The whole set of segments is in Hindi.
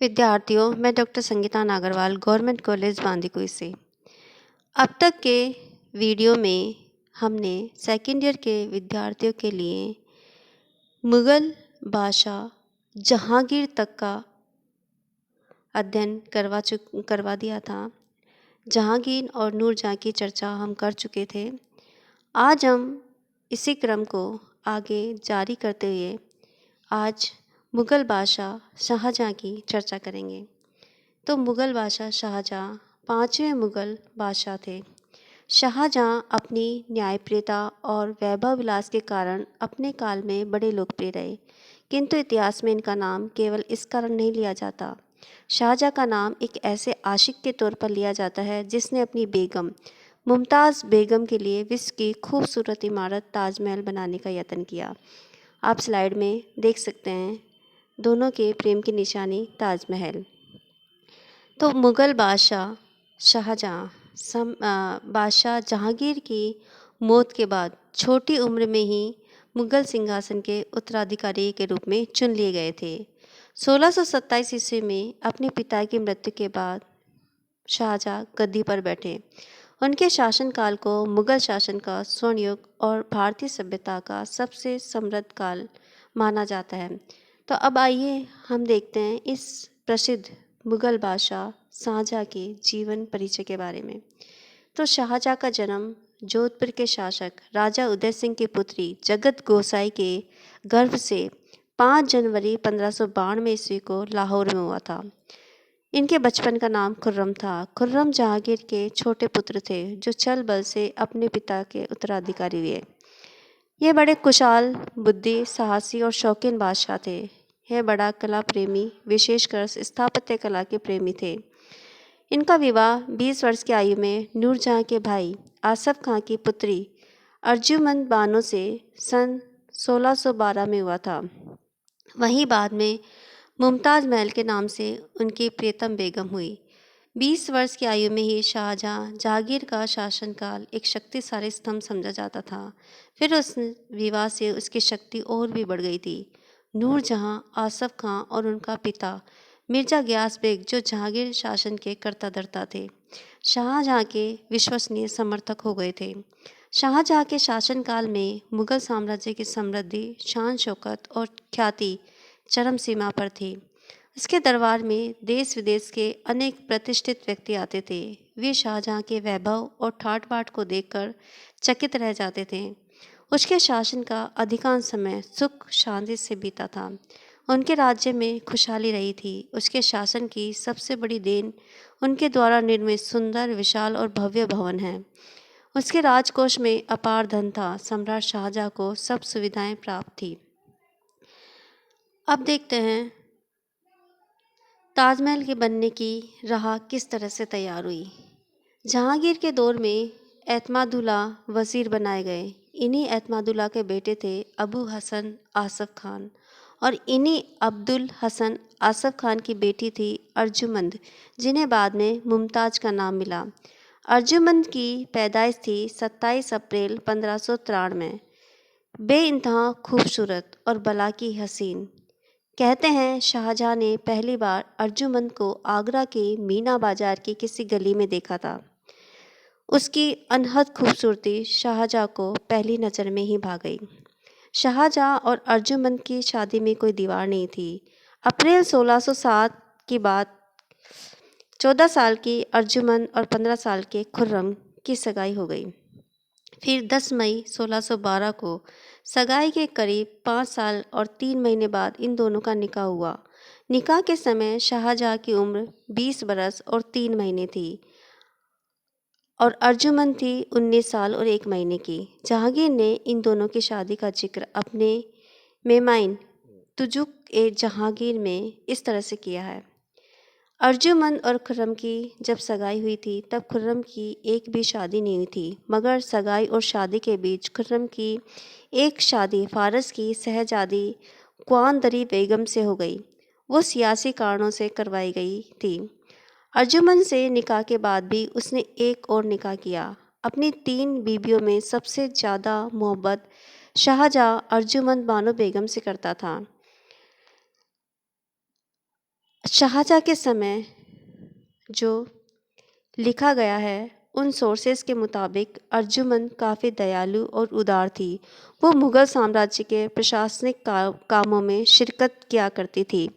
विद्यार्थियों, मैं doctor Sangeeta Nagarwal government college Bandikui से। अब तक के वीडियो में हमने सेकेंड ईयर के विद्यार्थियों के लिए मुग़ल बादशाह जहांगीर तक का अध्ययन करवा दिया था। जहांगीर और नूरजहाँ की चर्चा हम कर चुके थे। आज हम इसी क्रम को आगे जारी करते हुए आज मुग़ल बादशाह शाहजहाँ की चर्चा करेंगे। तो मुग़ल बादशाह शाहजहाँ पाँचवें मुग़ल बादशाह थे। शाहजहाँ अपनी न्यायप्रियता और वैभव विलास के कारण अपने काल में बड़े लोकप्रिय रहे, किंतु इतिहास में इनका नाम केवल इस कारण नहीं लिया जाता। शाहजहाँ का नाम एक ऐसे आशिक के तौर पर लिया जाता है जिसने अपनी बेगम मुमताज़ बेगम के लिए विश्व की खूबसूरत इमारत ताजमहल बनाने का यत्न किया। आप स्लाइड में देख सकते हैं दोनों के प्रेम की निशानी ताजमहल। तो मुग़ल बादशाह शाहजहाँ बादशाह जहांगीर की मौत के बाद छोटी उम्र में ही मुग़ल सिंहासन के उत्तराधिकारी के रूप में चुन लिए गए थे। 1627 ईस्वी में अपने पिता की मृत्यु के बाद शाहजहाँ गद्दी पर बैठे। उनके शासनकाल को मुग़ल शासन का स्वर्ण युग और भारतीय सभ्यता का सबसे समृद्ध काल माना जाता है। तो अब आइए हम देखते हैं इस प्रसिद्ध मुग़ल बादशाह शाहजहाँ के जीवन परिचय के बारे में। तो शाहजहाँ का जन्म जोधपुर के शासक राजा उदय सिंह की पुत्री जगत गोसाई के गर्भ से 5 जनवरी 1592 ईस्वी को लाहौर में हुआ था। इनके बचपन का नाम खुर्रम था। खुर्रम जहांगीर के छोटे पुत्र थे जो चल बल से अपने पिता के उत्तराधिकारी हुए। ये बड़े कुशाल, बुद्धि, साहसी और शौकीन बादशाह थे। यह बड़ा कला प्रेमी, विशेषकर स्थापत्य कला के प्रेमी थे। इनका विवाह 20 वर्ष की आयु में नूरजहाँ के भाई आसफ खां की पुत्री अर्जुमंद बानो से सन 1612 में हुआ था। वहीं बाद में मुमताज़ महल के नाम से उनकी प्रियतम बेगम हुई। 20 वर्ष की आयु में ही शाहजहाँ जहांगीर का शासनकाल एक शक्तिशाली स्तंभ समझा जाता था। फिर उस विवाह से उसकी शक्ति और भी बढ़ गई थी। नूरजहाँ, आसफ खां और उनका पिता मिर्जा गियास बेग जो जहांगीर शासन के कर्ता धर्ता थे, शाहजहाँ के विश्वसनीय समर्थक हो गए थे। शाहजहाँ के शासनकाल में मुग़ल साम्राज्य की समृद्धि, शान शौकत और ख्याति चरम सीमा पर थी। इसके दरबार में देश विदेश के अनेक प्रतिष्ठित व्यक्ति आते थे। वे शाहजहाँ के वैभव और ठाट बाट को देखकर चकित रह जाते थे। उसके शासन का अधिकांश समय सुख शांति से बीता था। उनके राज्य में खुशहाली रही थी। उसके शासन की सबसे बड़ी देन उनके द्वारा निर्मित सुंदर, विशाल और भव्य भवन है। उसके राजकोष में अपार धन था। सम्राट शाहजहाँ को सब सुविधाएं प्राप्त थी। अब देखते हैं ताजमहल के बनने की राह किस तरह से तैयार हुई। जहांगीर के दौर में एतमादुल्ला वज़ीर बनाए गए। इन्हीं एतमादुल्ला के बेटे थे अबू हसन आसफ खान और इन्हीं अब्दुल हसन आसफ खान की बेटी थी अर्जुमंद, जिन्हें बाद में मुमताज़ का नाम मिला। अर्जुमंद की पैदाइश थी 27 अप्रैल 1593 में। बेइंतहा खूबसूरत और भला की हसीन। कहते हैं शाहजहाँ ने पहली बार अर्जुमंद को आगरा के मीना बाजार की किसी गली में देखा था। उसकी अनहद खूबसूरती शाहजहाँ को पहली नज़र में ही भा गई। शाहजहाँ और अर्जुमंद की शादी में कोई दीवार नहीं थी। अप्रैल 1607 की बात 14 साल की अर्जुमंद और 15 साल के खुर्रम की सगाई हो गई। फिर 10 मई 1612 को सगाई के करीब 5 साल और 3 महीने बाद इन दोनों का निकाह हुआ। निकाह के समय शाहजहाँ की उम्र 20 बरस और 3 महीने थी और अर्जुमंद थी 19 साल और 1 महीने की। जहांगीर ने इन दोनों की शादी का जिक्र अपने मेमाइन तुजुक ए जहांगीर में इस तरह से किया है। अर्जुमंद और खुर्रम की जब सगाई हुई थी तब खुर्रम की एक भी शादी नहीं हुई थी, मगर सगाई और शादी के बीच खुर्रम की एक शादी फारस की शहजादी क्वानदरी बेगम से हो गई। वो सियासी कारणों से करवाई गई थी। अर्जुमंद से निकाह के बाद भी उसने एक और निकाह किया। अपनी 3 बीवियों में सबसे ज़्यादा मोहब्बत शाहजहाँ अर्जुमंद बानो बेगम से करता था। शाहजहाँ के समय जो लिखा गया है उन सोर्सेस के मुताबिक अर्जुमंद काफ़ी दयालु और उदार थी। वो मुग़ल साम्राज्य के प्रशासनिक कामों में शिरकत किया करती थी।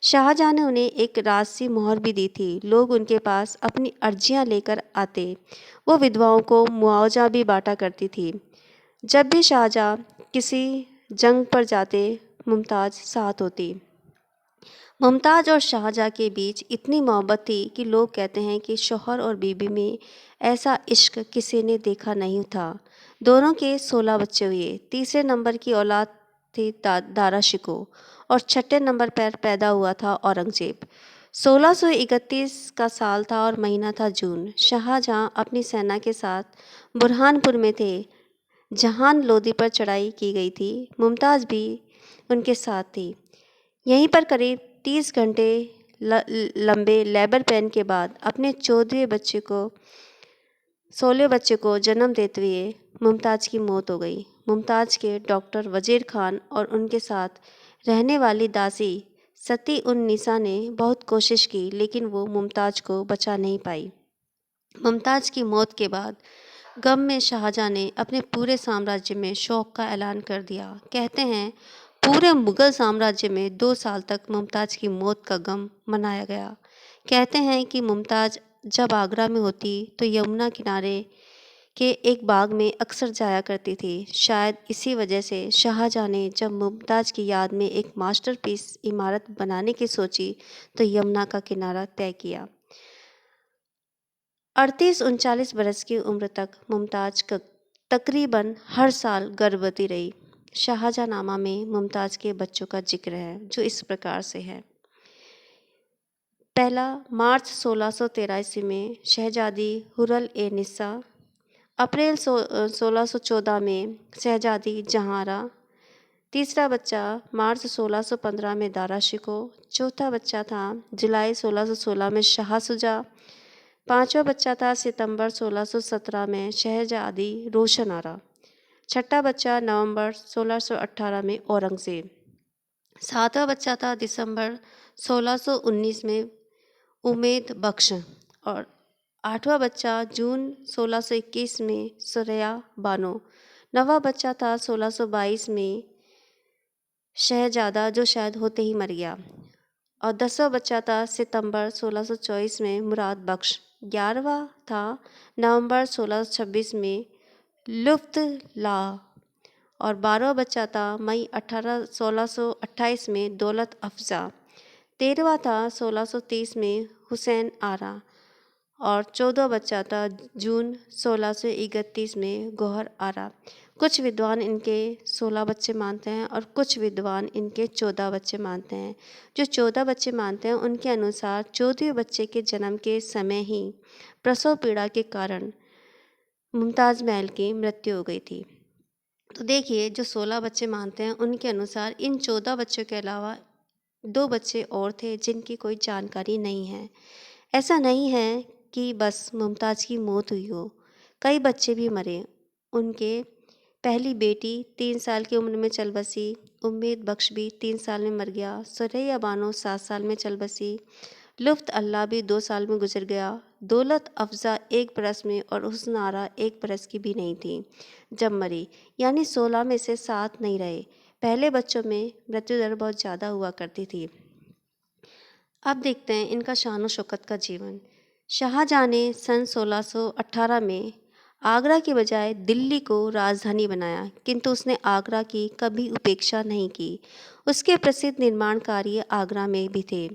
शाहजहाँ ने उन्हें एक राजसी मोहर भी दी थी। लोग उनके पास अपनी अर्जियां लेकर आते। वो विधवाओं को मुआवजा भी बांटा करती थी। जब भी शाहजहाँ किसी जंग पर जाते, मुमताज़ साथ होती। मुमताज़ और शाहजहाँ के बीच इतनी मोहब्बत थी कि लोग कहते हैं कि शौहर और बीबी में ऐसा इश्क किसी ने देखा नहीं था। दोनों के 16 बच्चे हुए। तीसरे नंबर की औलाद थी दारा शिकोह और छठे नंबर पर पैदा हुआ था औरंगजेब। 1631 का साल था और महीना था जून। शाहजहाँ अपनी सेना के साथ बुरहानपुर में थे, जहाँ लोदी पर चढ़ाई की गई थी। मुमताज़ भी उनके साथ थी। यहीं पर करीब 30 घंटे लंबे लेबर पेन के बाद अपने 16 बच्चे को जन्म देते हुए मुमताज़ की मौत हो गई। मुमताज़ के डॉक्टर वज़ीर खान और उनके साथ रहने वाली दासी सती उन निसा ने बहुत कोशिश की, लेकिन वो मुमताज़ को बचा नहीं पाई। मुमताज़ की मौत के बाद गम में शाहजहाँ ने अपने पूरे साम्राज्य में शोक का ऐलान कर दिया। कहते हैं पूरे मुग़ल साम्राज्य में 2 साल तक मुमताज़ की मौत का गम मनाया गया। कहते हैं कि मुमताज़ जब आगरा में होती तो यमुना किनारे के एक बाग में अक्सर जाया करती थी। शायद इसी वजह से शाहजहाँ ने जब मुमताज़ की याद में एक मास्टरपीस इमारत बनाने की सोची तो यमुना का किनारा तय किया। 38-39 बरस की उम्र तक मुमताज़ तकरीबन हर साल गर्भवती रही। शाहजहाँनामा में मुमताज़ के बच्चों का जिक्र है, जो इस प्रकार से है। पहला, मार्च 1613 ईस्वी में शहजादी हुरल ए निसा। अप्रैल 1614 में शहजादी जहांरा। तीसरा बच्चा मार्च 1615 में दारा शिकोह। चौथा बच्चा था जुलाई 1616 में शाह शुजा। पांचवा बच्चा था सितंबर 1617 में शहजादी रोशन आरा। छठा बच्चा नवंबर 1618 में औरंगजेब। सातवां बच्चा था दिसंबर 1619 में उमेद बख्श और आठवां बच्चा जून 1621 में सुरैया बानो। नवा बच्चा था 1622 में शहजादा, जो शायद होते ही मर गया, और 10वां बच्चा था सितंबर 1624 में मुराद बख्श। 11वां था नवंबर 1626 में लुफ्त ला और 12वां बच्चा था मई 1628 में दौलत अफजा। 13वां था 1630 में हुसैन आरा और 14वां बच्चा था जून 1631 में गौहर आरा। कुछ विद्वान इनके 16 बच्चे मानते हैं और कुछ विद्वान इनके 14 बच्चे मानते हैं। जो 14 बच्चे मानते हैं उनके अनुसार 14वें बच्चे के जन्म के समय ही प्रसव पीड़ा के कारण मुमताज़ महल की मृत्यु हो गई थी। तो देखिए, जो 16 बच्चे मानते हैं उनके अनुसार इन 14 बच्चों के अलावा 2 बच्चे और थे जिनकी कोई जानकारी नहीं है। ऐसा नहीं है कि बस मुमताज़ की मौत हुई हो, कई बच्चे भी मरे। उनके पहली बेटी 3 साल की उम्र में चल बसी। उम्मीद बख्श भी 3 साल में मर गया। सुरैया बानो 7 साल में चल बसी। लुफ्त अल्लाह भी 2 साल में गुजर गया। दौलत अफजा 1 बरस में और हुस्न आरा 1 बरस की भी नहीं थी जब मरी, यानी 16 में से 7 नहीं रहे। पहले बच्चों में मृत्यु दर बहुत ज़्यादा हुआ करती थी। अब देखते हैं इनका शान और शौकत का जीवन। शाहजहाँ ने सन 1618 में आगरा की बजाय दिल्ली को राजधानी बनाया, किंतु उसने आगरा की कभी उपेक्षा नहीं की। उसके प्रसिद्ध निर्माण कार्य आगरा में भी थे।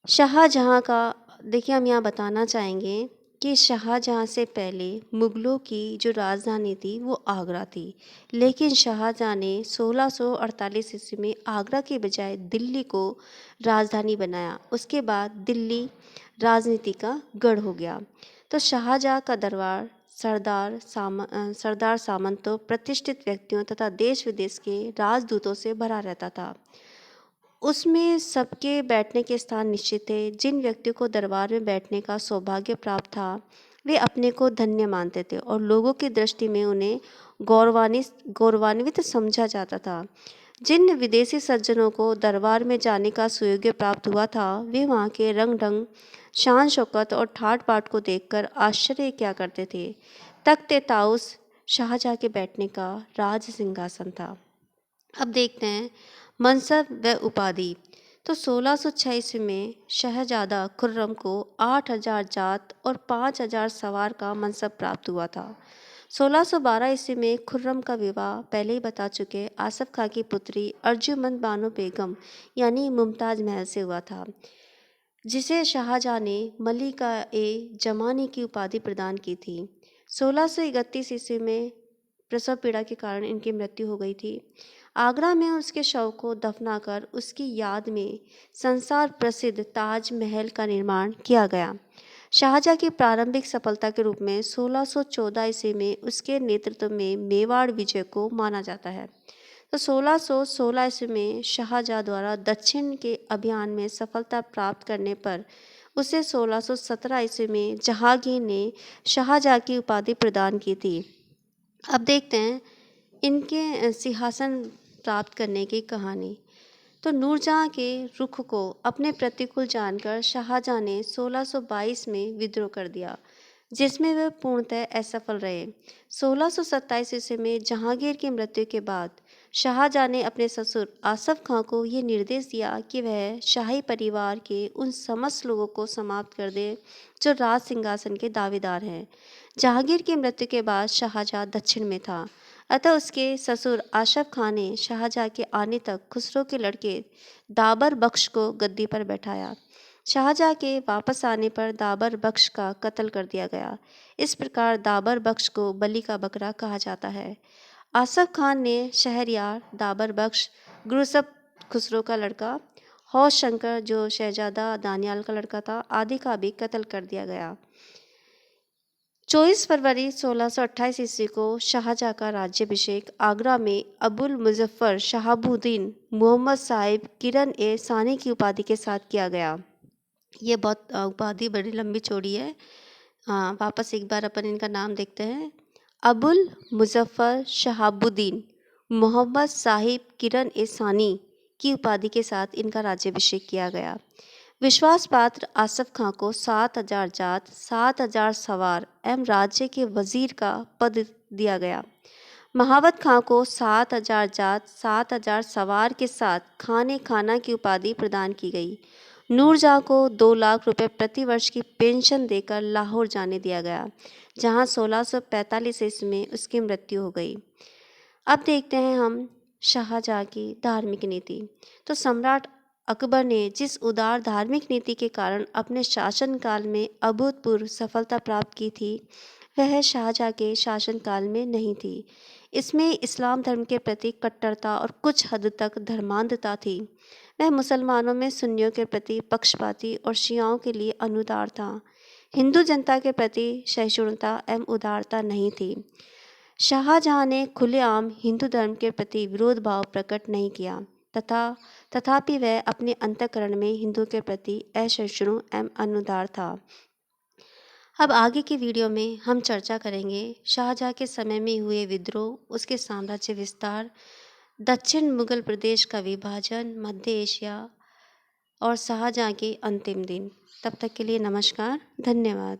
शाहजहाँ का देखिए, हम यहाँ बताना चाहेंगे कि शाहजहाँ से पहले मुग़लों की जो राजधानी थी वो आगरा थी, लेकिन शाहजहाँ ने 1648 ईस्वी में आगरा के बजाय दिल्ली को राजधानी बनाया। उसके बाद दिल्ली राजनीति का गढ़ हो गया। तो शाहजहाँ का दरबार सरदार सामंतों, प्रतिष्ठित व्यक्तियों तथा देश विदेश के राजदूतों से भरा रहता था। उसमें सबके बैठने के स्थान निश्चित थे। जिन व्यक्तियों को दरबार में बैठने का सौभाग्य प्राप्त था वे अपने को धन्य मानते थे और लोगों की दृष्टि में उन्हें गौरवान्वित समझा जाता था। जिन विदेशी सज्जनों को दरबार में जाने का सुयोग्य प्राप्त हुआ था, वे वहाँ के रंग ढंग, शान शौकत और ठाट बाट को देखकर आश्चर्य किया करते थे। तख्ते ताउस शाहजहाँ के बैठने का राज सिंहासन था। अब देखते हैं मनसब व उपाधि। तो 1606 ईस्वी में शहजादा खुर्रम को 8,000 जात और 5,000 सवार का मनसब प्राप्त हुआ था। 1612 ईस्वी में खुर्रम का विवाह पहले ही बता चुके आसफ खां की पुत्री अर्जुमंद बानो बेगम यानी मुमताज महल से हुआ था, जिसे शाहजहाँ ने मलिका ए जमानी की उपाधि प्रदान की थी। 1631 ईस्वी में प्रसव पीड़ा के कारण इनकी मृत्यु हो गई थी। आगरा में उसके शव को दफनाकर उसकी याद में संसार प्रसिद्ध ताज महल का निर्माण किया गया। शाहजहाँ की प्रारंभिक सफलता के रूप में 1614 ईस्वी में उसके नेतृत्व में मेवाड़ विजय को माना जाता है। तो 1616 ईस्वी में शाहजहाँ द्वारा दक्षिण के अभियान में सफलता प्राप्त करने पर उसे 1617 ईस्वी में जहांगीर ने शाहजहाँ की उपाधि प्रदान की थी। अब देखते हैं इनके सिंहासन प्राप्त करने की कहानी। तो नूरजहाँ के रुख को अपने प्रतिकूल जानकर शाहजहाँ ने 1622 में विद्रोह कर दिया, जिसमें वे पूर्णतः असफल रहे। 1627 ईस्वी में जहांगीर की मृत्यु के बाद शाहजहाँ ने अपने ससुर आसफ खां को ये निर्देश दिया कि वह शाही परिवार के उन समस्त लोगों को समाप्त कर दे जो राज सिंहासन के दावेदार हैं। जहांगीर की मृत्यु के बाद शाहजहाँ दक्षिण में था, अतः उसके ससुर आसफ खां ने शाहजहाँ के आने तक खुसरो के लड़के दाबर बख्श को गद्दी पर बैठाया। शाहजहाँ के वापस आने पर दाबर बख्श का कत्ल कर दिया गया। इस प्रकार दाबर बख्श को बलि का बकरा कहा जाता है। आसफ खान ने शहरयार दाबर बख्श, गुरसब खुसरो का लड़का, हौस शंकर जो शहजादा दानियाल का लड़का था, आदि का भी कत्ल कर दिया गया। 24 फरवरी 1628 ईस्वी को शाहजहाँ का राज्याभिषेक आगरा में अबुल मुजफ्फर शहाबुद्दीन मोहम्मद साहिब किरण ए सानी की उपाधि के साथ किया गया। ये बहुत उपाधि बड़ी लंबी चौड़ी है। वापस एक बार अपन इनका नाम देखते हैं। अबुल मुजफ्फर शहाबुद्दीन मोहम्मद साहिब किरण ए सानी की उपाधि के साथ इनका राज्याभिषेक किया गया। विश्वास पात्र आसफ खां को 7,000 जात, 7,000 सवार एवं राज्य के वजीर का पद दिया गया। महावत खां को 7,000 जात, 7,000 सवार के साथ खाने खाना की उपाधि प्रदान की गई। नूरजहाँ को 2 लाख रुपए प्रति वर्ष की पेंशन देकर लाहौर जाने दिया गया, जहां 1645 ईस्वी में उसकी मृत्यु हो गई। अब देखते हैं हम शाहजहाँ की धार्मिक नीति। तो सम्राट अकबर ने जिस उदार धार्मिक नीति के कारण अपने शासनकाल में अभूतपूर्व सफलता प्राप्त की थी, वह शाहजहाँ के शासनकाल में नहीं थी। इसमें इस्लाम धर्म के प्रति कट्टरता और कुछ हद तक धर्मांधता थी। वह मुसलमानों में सुन्नियों के प्रति पक्षपाती और शियाओं के लिए अनुदार था। हिंदू जनता के प्रति सहिष्णुता एवं उदारता नहीं थी। शाहजहाँ ने खुलेआम हिंदू धर्म के प्रति विरोध भाव प्रकट नहीं किया तथापि वह अपने अंतःकरण में हिंदू के प्रति असहिष्णु एवं अनुदार था। अब आगे की वीडियो में हम चर्चा करेंगे शाहजहाँ के समय में हुए विद्रोह, उसके साम्राज्य विस्तार, दक्षिण मुगल प्रदेश का विभाजन, मध्य एशिया और शाहजहाँ के अंतिम दिन। तब तक के लिए नमस्कार, धन्यवाद।